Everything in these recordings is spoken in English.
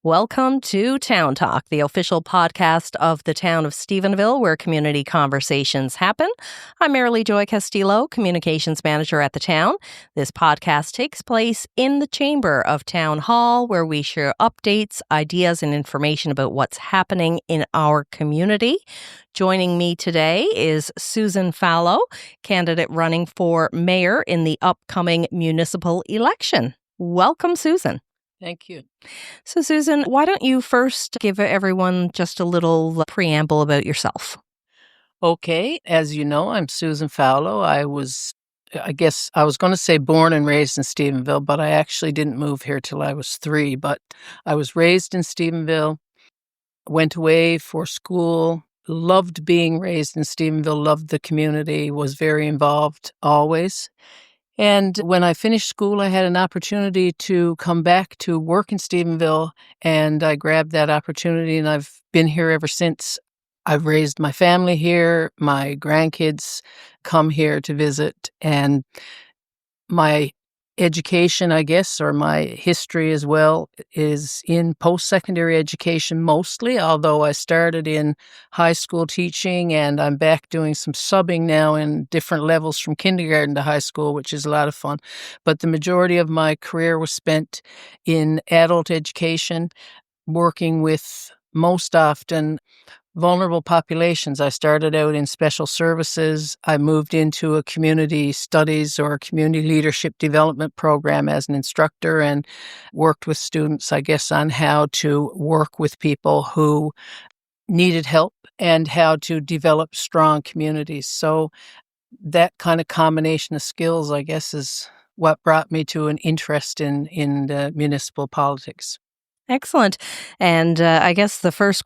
Welcome to Town Talk, the official podcast of the town of Stephenville, where community conversations happen. I'm Marilee Joy Castillo, Communications Manager at the town. This podcast takes place in the chamber of Town Hall, where we share updates, ideas, and information about what's happening in our community. Joining me today is Susan Fowlow, candidate running for mayor in the upcoming municipal election. Welcome, Susan. Thank you. So, Susan, why don't you first give everyone just a little preamble about yourself? Okay. As you know, I'm Susan Fowlow. I was going to say born and raised in Stephenville, but I actually didn't move here till I was 3. But I was raised in Stephenville, went away for school, loved being raised in Stephenville, loved the community, was very involved always. And when I finished school, I had an opportunity to come back to work in Stephenville, and I grabbed that opportunity, and I've been here ever since. I've raised my family here. My grandkids come here to visit, and my education, I guess, or my history as well, is in post-secondary education mostly, although I started in high school teaching and I'm back doing some subbing now in different levels from kindergarten to high school, which is a lot of fun. But the majority of my career was spent in adult education, working with most often vulnerable populations. I started out in special services. I moved into a community studies or community leadership development program as an instructor and worked with students, I guess, on how to work with people who needed help and how to develop strong communities. So that kind of combination of skills, I guess, is what brought me to an interest in the municipal politics. Excellent. And I guess the first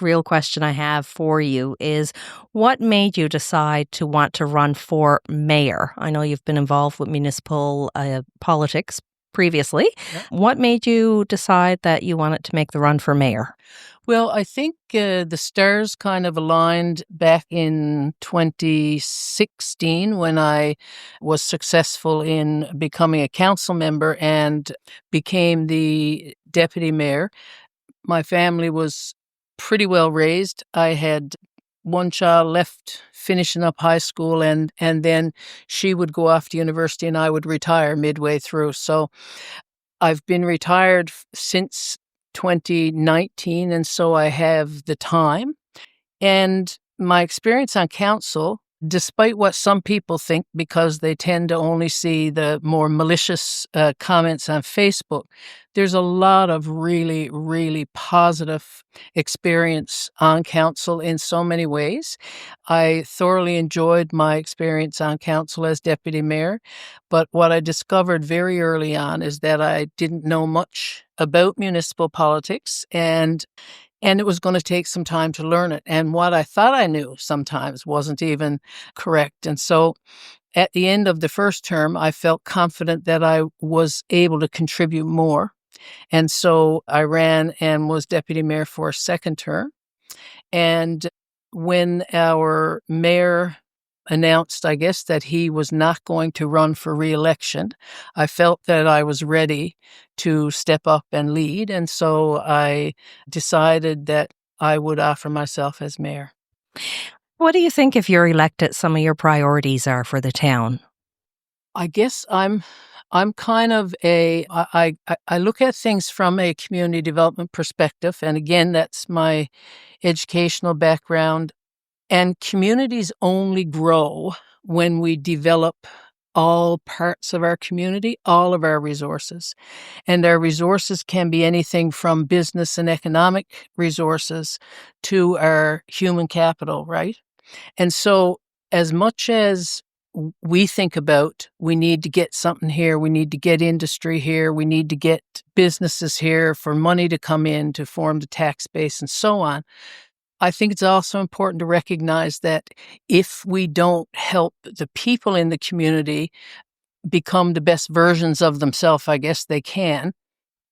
real question I have for you is, what made you decide to want to run for mayor? I know you've been involved with municipal politics previously. Yeah. What made you decide that you wanted to make the run for mayor? Well, I think the stars kind of aligned back in 2016 when I was successful in becoming a council member and became the deputy mayor. My family was pretty well raised. I had one child left finishing up high school, and then she would go off to university and I would retire midway through. So I've been retired since 2019, and so I have the time. And my experience on council, despite what some people think, because they tend to only see the more malicious comments on Facebook, there's a lot of really, really positive experience on council in so many ways. I thoroughly enjoyed my experience on council as deputy mayor, but what I discovered very early on is that I didn't know much about municipal politics, and it was going to take some time to learn it. And what I thought I knew sometimes wasn't even correct. And so at the end of the first term, I felt confident that I was able to contribute more. And so I ran and was deputy mayor for a second term. And when our mayor announced, I guess, that he was not going to run for re-election, I felt that I was ready to step up and lead. And so I decided that I would offer myself as mayor. What do you think, if you're elected, some of your priorities are for the town? I guess I'm kind of I look at things from a community development perspective. And again, that's my educational background. And communities only grow when we develop all parts of our community, all of our resources. And our resources can be anything from business and economic resources to our human capital, right? And so as much as we think about, we need to get something here, we need to get industry here, we need to get businesses here for money to come in to form the tax base and so on, I think it's also important to recognize that if we don't help the people in the community become the best versions of themselves, I guess they can,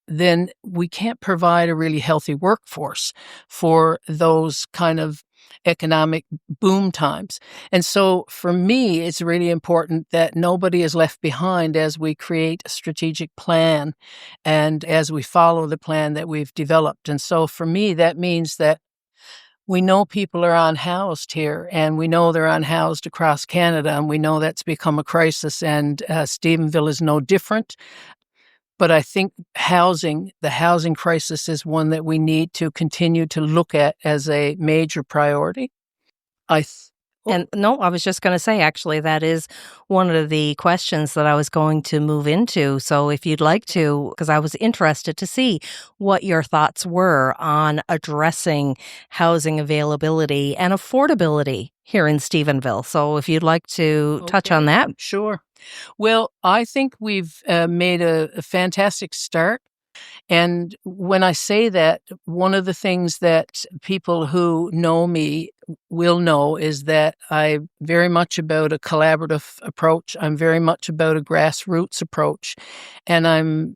then we can't provide a really healthy workforce for those kind of economic boom times. And so for me, it's really important that nobody is left behind as we create a strategic plan and as we follow the plan that we've developed. And so for me, that means that we know people are unhoused here, and we know they're unhoused across Canada, and we know that's become a crisis, and Stephenville is no different. But I think the housing crisis is one that we need to continue to look at as a major priority. And no, I was just going to say, actually, that is one of the questions that I was going to move into. So if you'd like to, because I was interested to see what your thoughts were on addressing housing availability and affordability here in Stephenville. So if you'd like to touch on that. Sure. Well, I think we've made a fantastic start. And when I say that, one of the things that people who know me will know is that I'm very much about a collaborative approach. I'm very much about a grassroots approach. And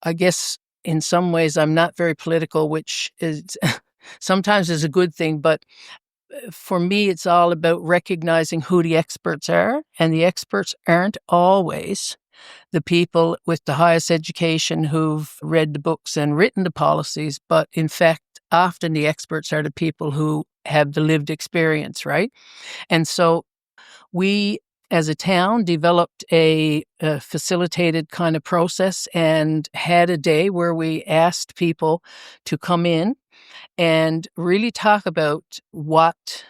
I guess in some ways, I'm not very political, which is sometimes is a good thing. But for me, it's all about recognizing who the experts are. And the experts aren't always the people with the highest education who've read the books and written the policies, but in fact, often the experts are the people who have the lived experience, right? And so we, as a town, developed a facilitated kind of process and had a day where we asked people to come in and really talk about what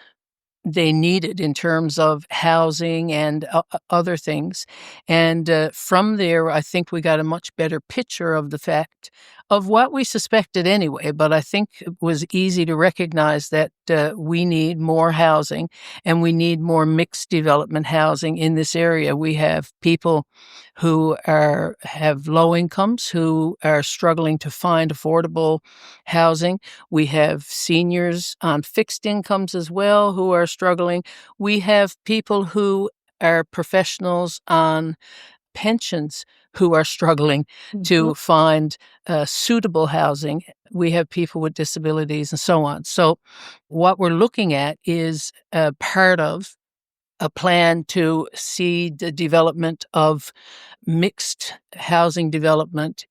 they needed in terms of housing and other things. And from there, I think we got a much better picture of the fact of what we suspected anyway. But I think it was easy to recognize that we need more housing and we need more mixed development housing in this area. We have people who have low incomes, who are struggling to find affordable housing. We have seniors on fixed incomes as well who are struggling. We have people who are professionals on pensions who are struggling to find suitable housing. We have people with disabilities and so on. So what we're looking at is part of a plan to see the development of mixed housing development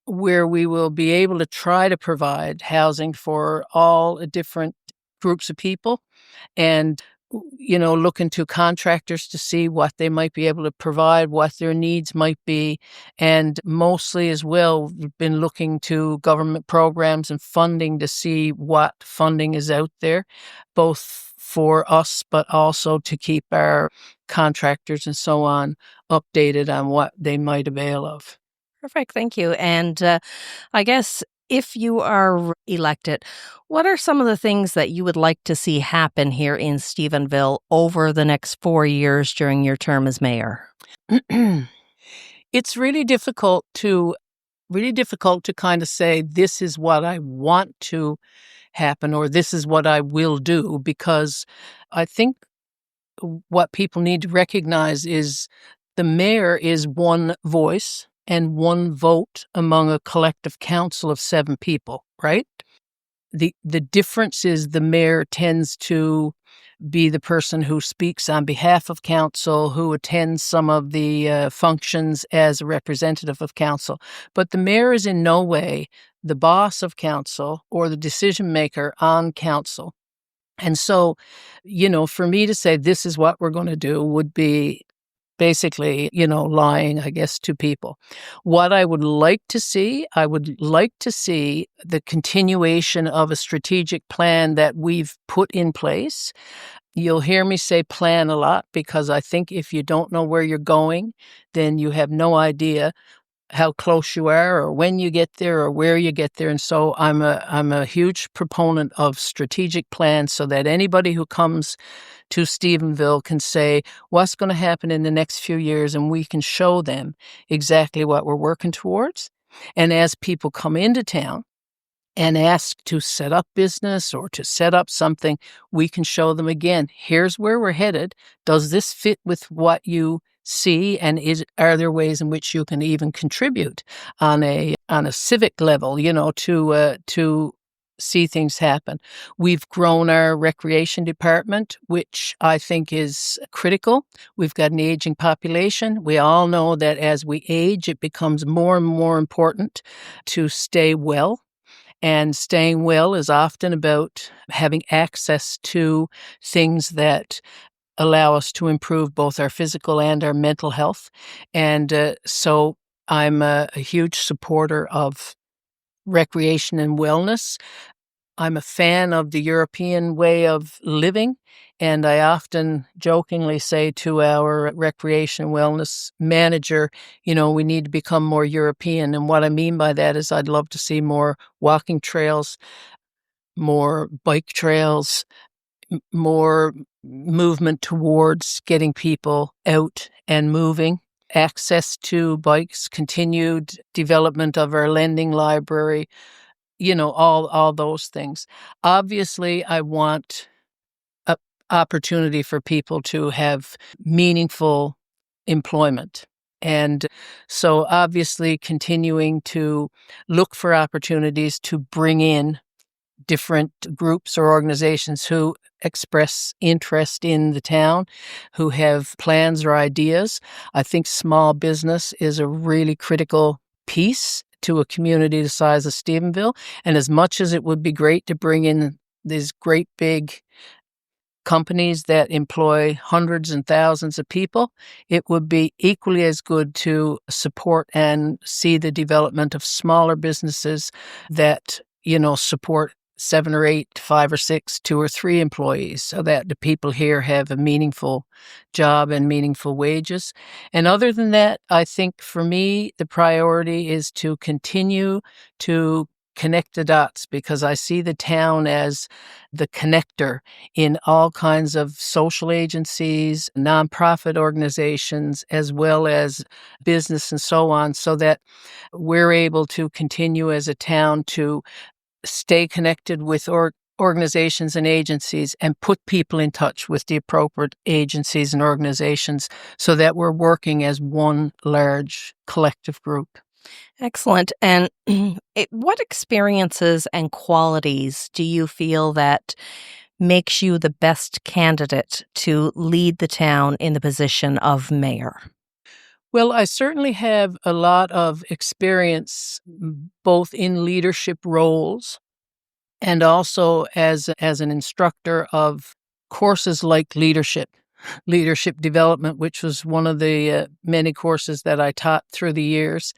where we will be able to try to provide housing for all different groups of people and, looking to contractors to see what they might be able to provide, what their needs might be. And mostly as well, we've been looking to government programs and funding to see what funding is out there, both for us, but also to keep our contractors and so on updated on what they might avail of. Perfect. Thank you. And I guess if you are elected, what are some of the things that you would like to see happen here in Stephenville over the next 4 years during your term as mayor? It's really difficult to kind of say this is what I want to happen or this is what I will do, because I think what people need to recognize is the mayor is one voice and one vote among a collective council of 7 people, right? The difference is the mayor tends to be the person who speaks on behalf of council, who attends some of the functions as a representative of council. But the mayor is in no way the boss of council or the decision maker on council. And so, for me to say this is what we're going to do would be basically, lying, I guess, to people. What I would like to see the continuation of a strategic plan that we've put in place. You'll hear me say plan a lot because I think if you don't know where you're going, then you have no idea how close you are or when you get there or where you get there. And so I'm a huge proponent of strategic plans so that anybody who comes to Stephenville can say what's going to happen in the next few years, and we can show them exactly what we're working towards. And as people come into town and ask to set up business or to set up something, we can show them again, here's where we're headed. Does this fit with what you see? And are there ways in which you can even contribute on a civic level, to see things happen. We've grown our recreation department, which I think is critical. We've got an aging population. We all know that as we age, it becomes more and more important to stay well. And staying well is often about having access to things that allow us to improve both our physical and our mental health. And so I'm a huge supporter of recreation and wellness. I'm a fan of the European way of living, and I often jokingly say to our recreation and wellness manager, we need to become more European. And what I mean by that is I'd love to see more walking trails, more bike trails, more movement towards getting people out and moving, access to bikes, continued development of our lending library, all those things. Obviously, I want a opportunity for people to have meaningful employment. And so obviously continuing to look for opportunities to bring in different groups or organizations who express interest in the town, who have plans or ideas. I think small business is a really critical piece to a community the size of Stephenville. And as much as it would be great to bring in these great big companies that employ hundreds and thousands of people, it would be equally as good to support and see the development of smaller businesses that, support 7 or 8, 5 or 6, 2 or 3 employees, so that the people here have a meaningful job and meaningful wages. And other than that, I think for me, the priority is to continue to connect the dots, because I see the town as the connector in all kinds of social agencies, nonprofit organizations, as well as business and so on, so that we're able to continue as a town to stay connected with organizations and agencies and put people in touch with the appropriate agencies and organizations so that we're working as one large collective group. Excellent. And what experiences and qualities do you feel that makes you the best candidate to lead the town in the position of mayor? Well, I certainly have a lot of experience both in leadership roles and also as an instructor of courses like leadership development, which was one of the many courses that I taught through the years.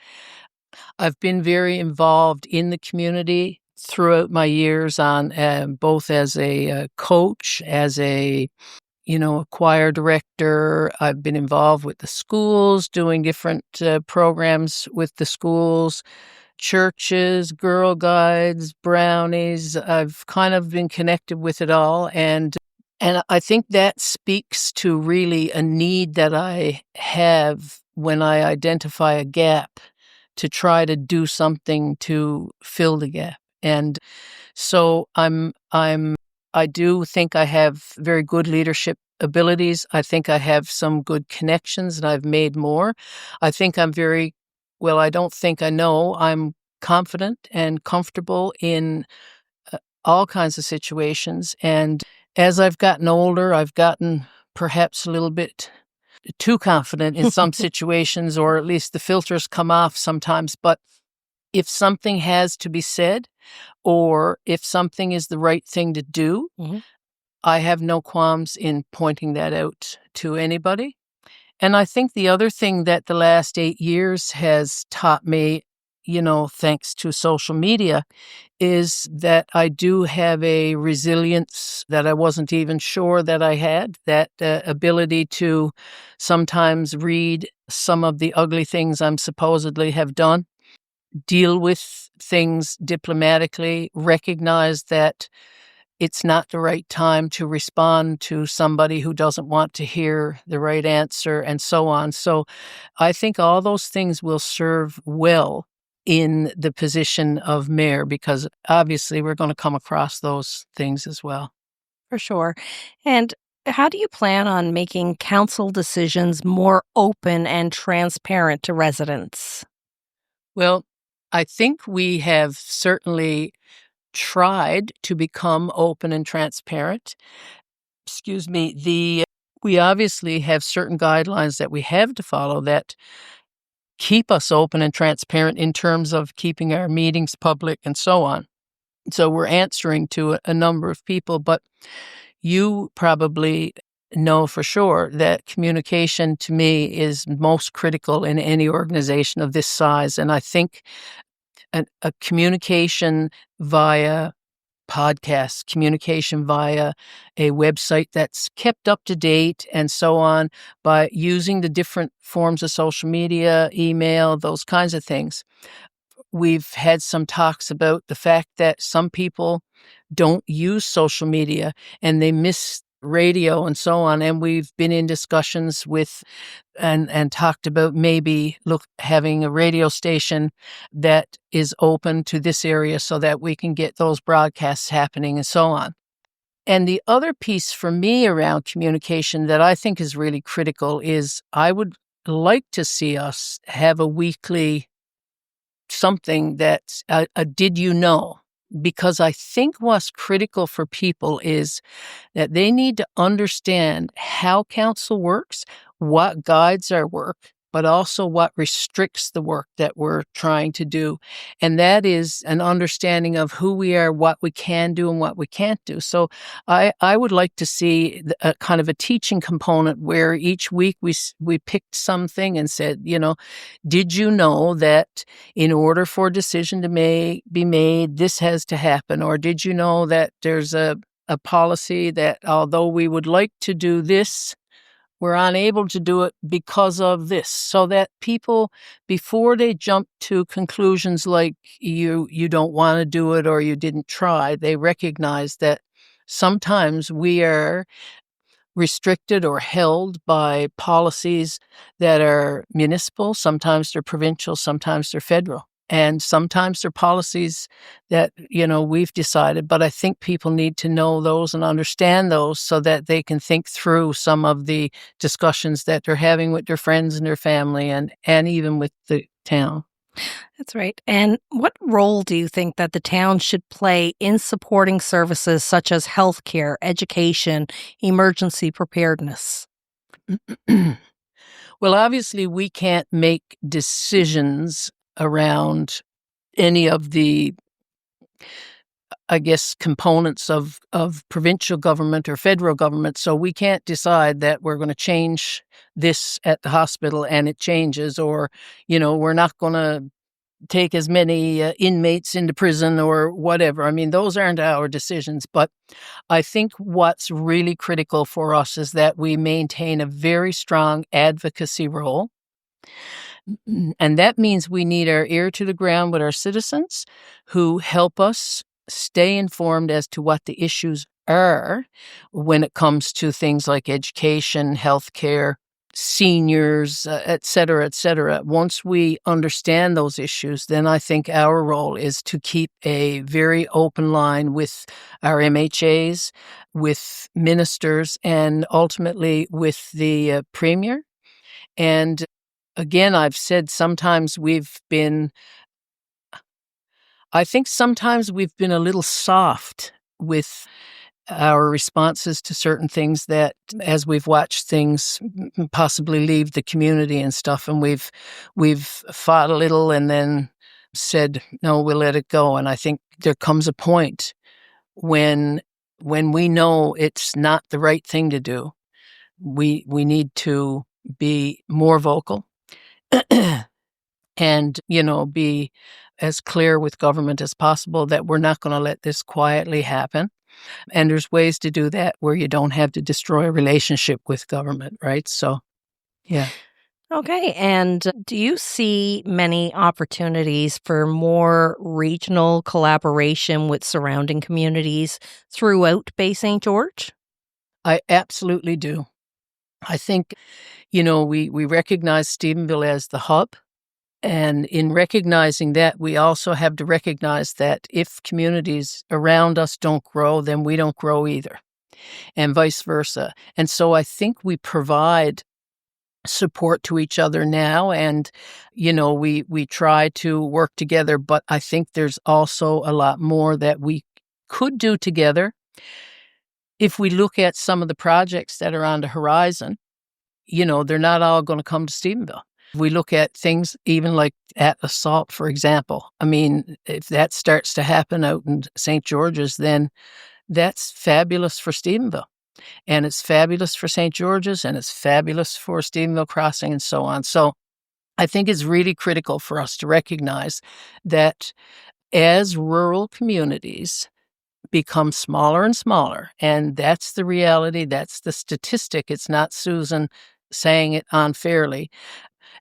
I've been very involved in the community throughout my years on both as a coach, as a choir director. I've been involved with the schools, doing different programs with the schools, churches, Girl Guides, brownies. I've kind of been connected with it all. And I think that speaks to really a need that I have when I identify a gap to try to do something to fill the gap. And so I do think I have very good leadership abilities. I think I have some good connections, and I've made more. I think I'm I don't think I know. I'm confident and comfortable in all kinds of situations. And as I've gotten older, I've gotten perhaps a little bit too confident in some situations, or at least the filters come off sometimes. But if something has to be said, or if something is the right thing to do, I have no qualms in pointing that out to anybody. And I think the other thing that the last 8 years has taught me, thanks to social media, is that I do have a resilience that I wasn't even sure that I had, that ability to sometimes read some of the ugly things I'm supposedly have done, deal with things diplomatically, recognize that it's not the right time to respond to somebody who doesn't want to hear the right answer, and so on. So I think all those things will serve well in the position of mayor, because obviously we're going to come across those things as well. For sure. And how do you plan on making council decisions more open and transparent to residents? Well, I think we have certainly tried to become open and transparent. We obviously have certain guidelines that we have to follow that keep us open and transparent in terms of keeping our meetings public and so on. So we're answering to a number of people, but you probably know for sure that communication to me is most critical in any organization of this size. And I think a communication via podcasts, communication via a website that's kept up to date and so on, by using the different forms of social media, email, those kinds of things. We've had some talks about the fact that some people don't use social media and they miss radio and so on. And we've been in discussions with and talked about maybe having a radio station that is open to this area so that we can get those broadcasts happening and so on. And the other piece for me around communication that I think is really critical is I would like to see us have a weekly something that's a did you know? Because I think what's critical for people is that they need to understand how council works, what guides our work, but also what restricts the work that we're trying to do. And that is an understanding of who we are, what we can do and what we can't do. So I would like to see a kind of a teaching component where each week we picked something and said, did you know that in order for a decision to be made, this has to happen? Or did you know that there's a policy that although we would like to do this, we're unable to do it because of this? So that people, before they jump to conclusions like you don't want to do it or you didn't try, they recognize that sometimes we are restricted or held by policies that are municipal, sometimes they're provincial, sometimes they're federal. And sometimes they're policies that, we've decided, but I think people need to know those and understand those so that they can think through some of the discussions that they're having with their friends and their family and even with the town. That's right. And what role do you think that the town should play in supporting services such as healthcare, education, emergency preparedness? Well, obviously, we can't make decisions around any of the, I guess, components of provincial government or federal government. So we can't decide that we're going to change this at the hospital and it changes, or, we're not going to take as many inmates into prison or whatever. I mean, those aren't our decisions. But I think what's really critical for us is that we maintain a very strong advocacy role. And that means we need our ear to the ground with our citizens who help us stay informed as to what the issues are when it comes to things like education, healthcare, seniors, et cetera, et cetera. Once we understand those issues, then I think our role is to keep a very open line with our MHAs, with ministers, and ultimately with the premier. And again, I've said sometimes I think sometimes we've been a little soft with our responses to certain things that, as we've watched things possibly leave the community and stuff, and we've fought a little and then said, no, we'll let it go. And I think there comes a point when we know it's not the right thing to do, we need to be more vocal and, be as clear with government as possible that we're not going to let this quietly happen. And there's ways to do that where you don't have to destroy a relationship with government, right? So, yeah. Okay. And do you see many opportunities for more regional collaboration with surrounding communities throughout Bay St. George? I absolutely do. I think, we recognize Stephenville as the hub. And in recognizing that, we also have to recognize that if communities around us don't grow, then we don't grow either, and vice versa. And so I think we provide support to each other now, and we try to work together, but I think there's also a lot more that we could do together. If we look at some of the projects that are on the horizon, they're not all going to come to Stephenville. We look at things even like Atlas Salt, for example. I mean, if that starts to happen out in St. George's, then that's fabulous for Stephenville. And it's fabulous for St. George's, and it's fabulous for Stephenville Crossing, and so on. So I think it's really critical for us to recognize that as rural communities become smaller and smaller, and that's the reality, that's the statistic. It's not Susan saying it unfairly.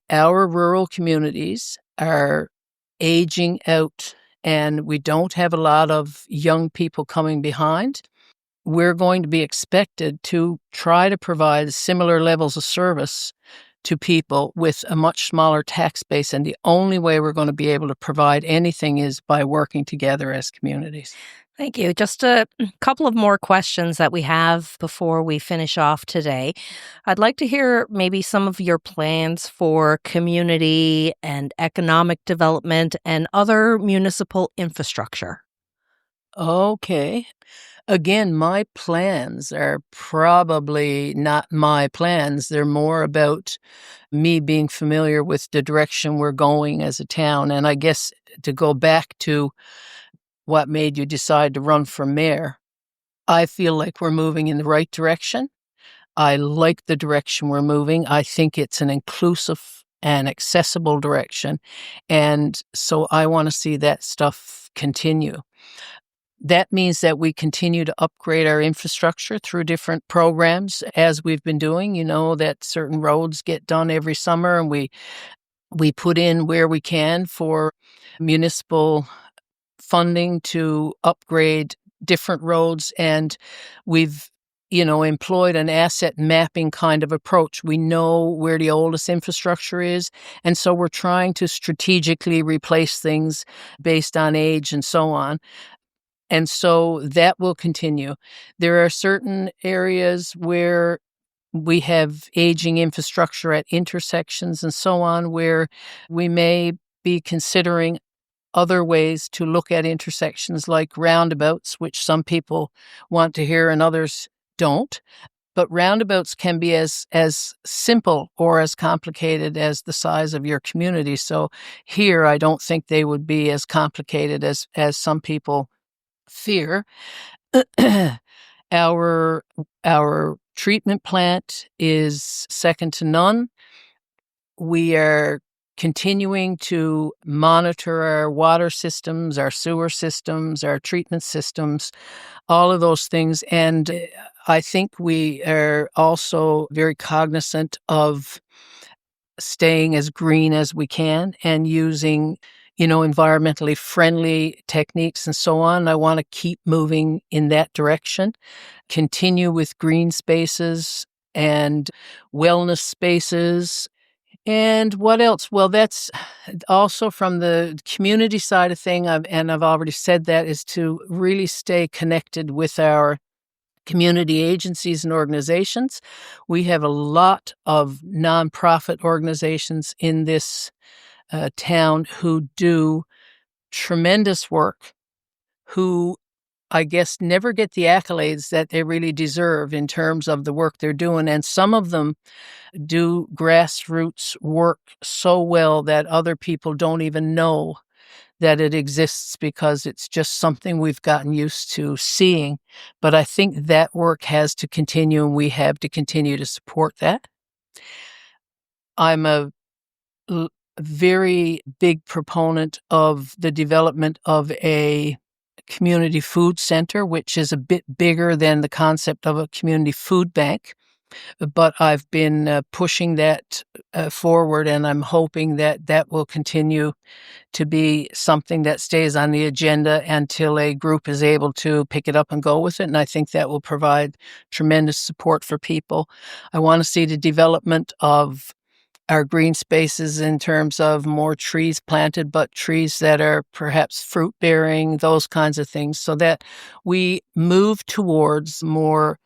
Our rural communities are aging out, and we don't have a lot of young people coming behind. We're going to be expected to try to provide similar levels of service to people with a much smaller tax base, and the only way we're going to be able to provide anything is by working together as communities. Thank you. Just a couple of more questions that we have before we finish off today. I'd like to hear maybe some of your plans for community and economic development and other municipal infrastructure. Okay. Again, my plans are probably not my plans. They're more about me being familiar with the direction we're going as a town. And I guess to go back to what made you decide to run for mayor, I feel like we're moving in the right direction. I like the direction we're moving. I think it's an inclusive and accessible direction. And so I want to see that stuff continue. That means that we continue to upgrade our infrastructure through different programs, as we've been doing. That certain roads get done every summer, and we put in where we can for municipal funding to upgrade different roads. And we've employed an asset mapping kind of approach. We know where the oldest infrastructure is, and so we're trying to strategically replace things based on age and so on. And so that will continue. There are certain areas where we have aging infrastructure at intersections and so on, where we may be considering other ways to look at intersections, like roundabouts, which some people want to hear and others don't. But roundabouts can be as simple or as complicated as the size of your community. So here, I don't think they would be as complicated as some people fear. Our treatment plant is second to none. We are continuing to monitor our water systems, our sewer systems, our treatment systems, all of those things. And I think we are also very cognizant of staying as green as we can and using environmentally friendly techniques and so on. I want to keep moving in that direction, continue with green spaces and wellness spaces. And what else? Well, that's also from the community side of thing, and I've already said that, is to really stay connected with our community agencies and organizations. We have a lot of nonprofit organizations in this town who do tremendous work, who I guess never get the accolades that they really deserve in terms of the work they're doing. And some of them do grassroots work so well that other people don't even know that it exists, because it's just something we've gotten used to seeing. But I think that work has to continue, and we have to continue to support that. I'm a very big proponent of the development of a community food center, which is a bit bigger than the concept of a community food bank. But I've been pushing that forward, and I'm hoping that that will continue to be something that stays on the agenda until a group is able to pick it up and go with it. And I think that will provide tremendous support for people. I want to see the development of our green spaces in terms of more trees planted, but trees that are perhaps fruit bearing, those kinds of things, so that we move towards more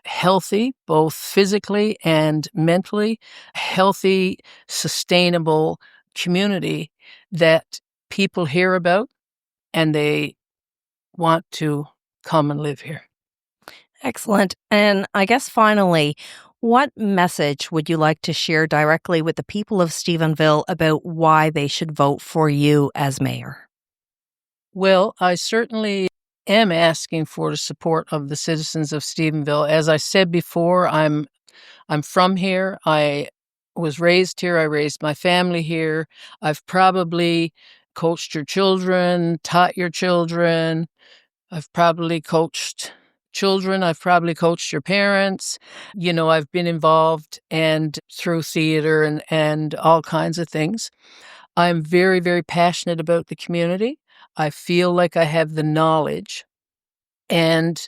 healthy, both physically and mentally, healthy, sustainable community that people hear about and they want to come and live here. Excellent. And I guess finally, what message would you like to share directly with the people of Stephenville about why they should vote for you as mayor? Well, I certainly am asking for the support of the citizens of Stephenville. As I said before, I'm from here. I was raised here. I raised my family here. I've probably coached your children, taught your children. I've probably coached children. I've probably coached your parents. I've been involved and through theater and all kinds of things. I'm very, very passionate about the community. I feel like I have the knowledge, and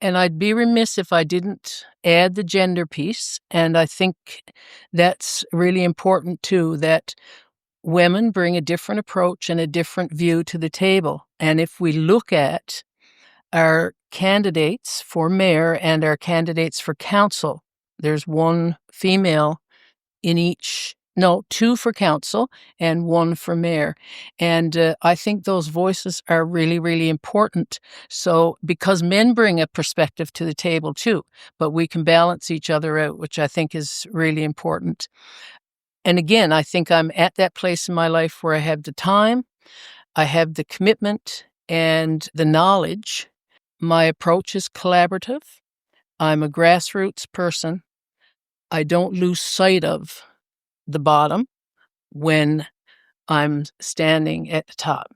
I'd be remiss if I didn't add the gender piece. And I think that's really important too, that women bring a different approach and a different view to the table. And if we look at our candidates for mayor and our candidates for council, there's one female in each. No, two for council and one for mayor. And I think those voices are really, really important. So, because men bring a perspective to the table too, but we can balance each other out, which I think is really important. And again, I think I'm at that place in my life where I have the time, I have the commitment and the knowledge. My approach is collaborative. I'm a grassroots person. I don't lose sight of the bottom when I'm standing at the top.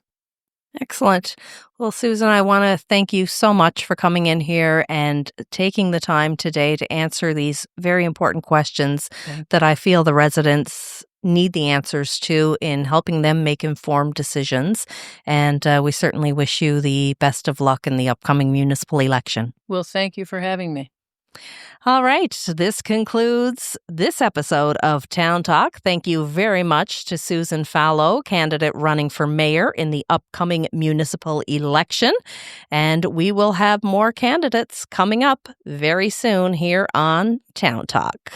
Excellent. Well, Susan, I want to thank you so much for coming in here and taking the time today to answer these very important questions that I feel the residents need the answers to in helping them make informed decisions. And we certainly wish you the best of luck in the upcoming municipal election. Well, thank you for having me. All right, so this concludes this episode of Town Talk. Thank you very much to Susan Fowlow, candidate running for mayor in the upcoming municipal election. And we will have more candidates coming up very soon here on Town Talk.